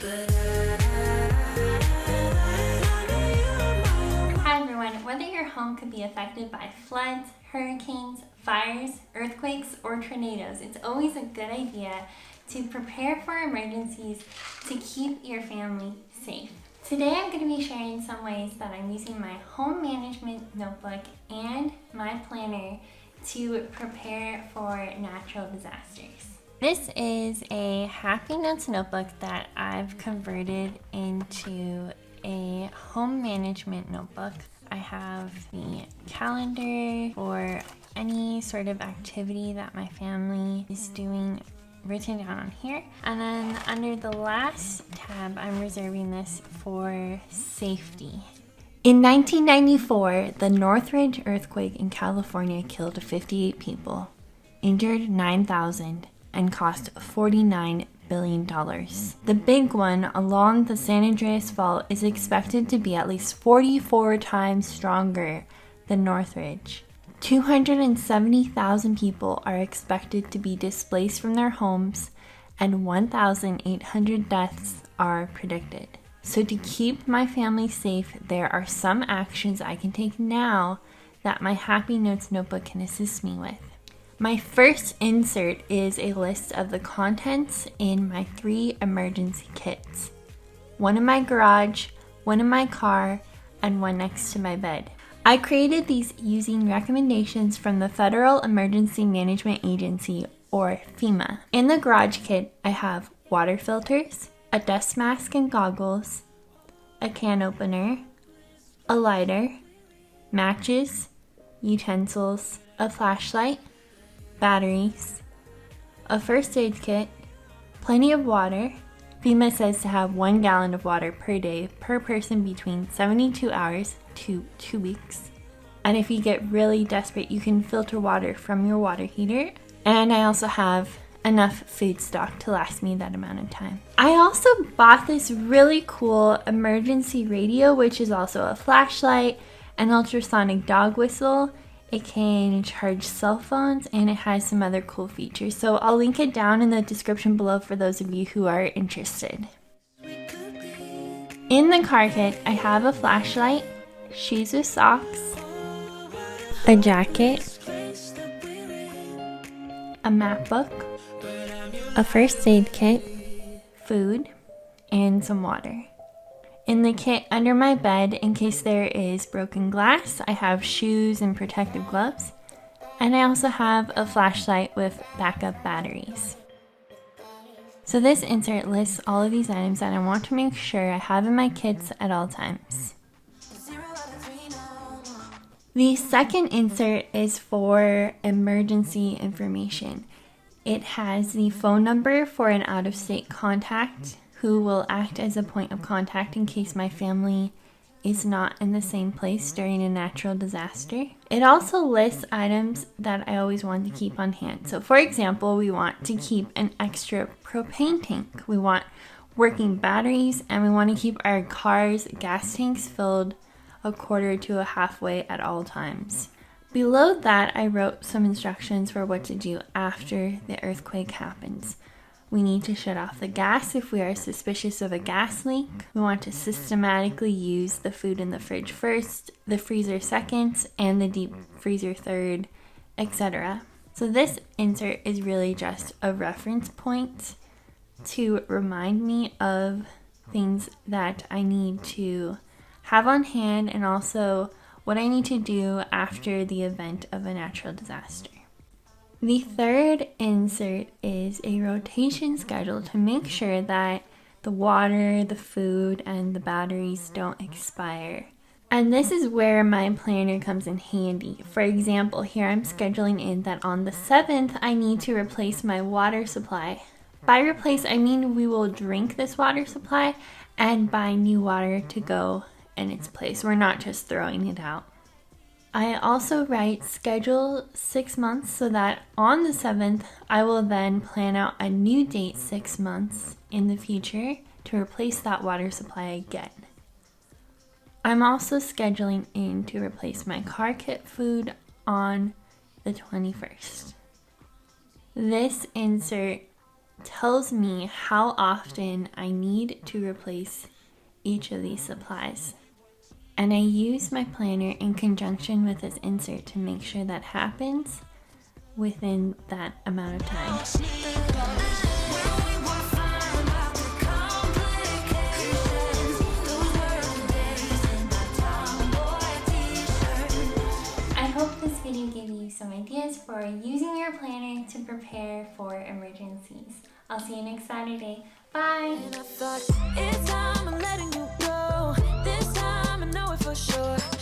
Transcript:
Hi everyone, whether your home could be affected by floods, hurricanes, fires, earthquakes, or tornadoes, it's always a good idea to prepare for emergencies to keep your family safe. Today I'm going to be sharing some ways that I'm using my home management notebook and my planner to prepare for natural disasters. This is a Happy Notes notebook that I've converted into a home management notebook. I have the calendar for any sort of activity that my family is doing written down on here. And then under the last tab, I'm reserving this for safety. In 1994, the Northridge earthquake in California killed 58 people, injured 9,000, and cost $49 billion. The big one along the San Andreas Fault is expected to be at least 44 times stronger than Northridge. 270,000 people are expected to be displaced from their homes, and 1,800 deaths are predicted. So to keep my family safe, there are some actions I can take now that my Happy Notes notebook can assist me with. My first insert is a list of the contents in my 3 emergency kits. One in my garage, one in my car, and one next to my bed. I created these using recommendations from the Federal Emergency Management Agency, or FEMA. In the garage kit, I have water filters, a dust mask and goggles, a can opener, a lighter, matches, utensils, a flashlight, batteries, a first aid kit, plenty of water. FEMA says to have 1 gallon of water per day per person between 72 hours to 2 weeks. And if you get really desperate, you can filter water from your water heater. And I also have enough food stock to last me that amount of time. I also bought this really cool emergency radio, which is also a flashlight, an ultrasonic dog whistle. It can charge cell phones, and it has some other cool features. So I'll link it down in the description below for those of you who are interested. In the car kit, I have a flashlight, shoes with socks, a jacket, a map book, a first aid kit, food, and some water. In the kit under my bed, in case there is broken glass, I have shoes and protective gloves. And I also have a flashlight with backup batteries. So this insert lists all of these items that I want to make sure I have in my kits at all times. The second insert is for emergency information. It has the phone number for an out-of-state contact who will act as a point of contact in case my family is not in the same place during a natural disaster. It also lists items that I always want to keep on hand. So for example, we want to keep an extra propane tank. We want working batteries, and we want to keep our car's gas tanks filled a quarter to a halfway at all times. Below that, I wrote some instructions for what to do after the earthquake happens. We need to shut off the gas if we are suspicious of a gas leak. We want to systematically use the food in the fridge first, the freezer second, and the deep freezer third, etc. So this insert is really just a reference point to remind me of things that I need to have on hand, and also what I need to do after the event of a natural disaster. The third insert is a rotation schedule to make sure that the water, the food, and the batteries don't expire. And this is where my planner comes in handy. For example, here I'm scheduling in that on the 7th, I need to replace my water supply. By replace, I mean we will drink this water supply and buy new water to go in its place. We're not just throwing it out. I also write schedule 6 months so that on the 7th, I will then plan out a new date 6 months in the future to replace that water supply again. I'm also scheduling in to replace my car kit food on the 21st. This insert tells me how often I need to replace each of these supplies. And I use my planner in conjunction with this insert to make sure that happens within that amount of time. I hope this video gave you some ideas for using your planner to prepare for emergencies. I'll see you next Saturday. Bye! And I thought, it's time I'm letting you go. This time I know it for sure.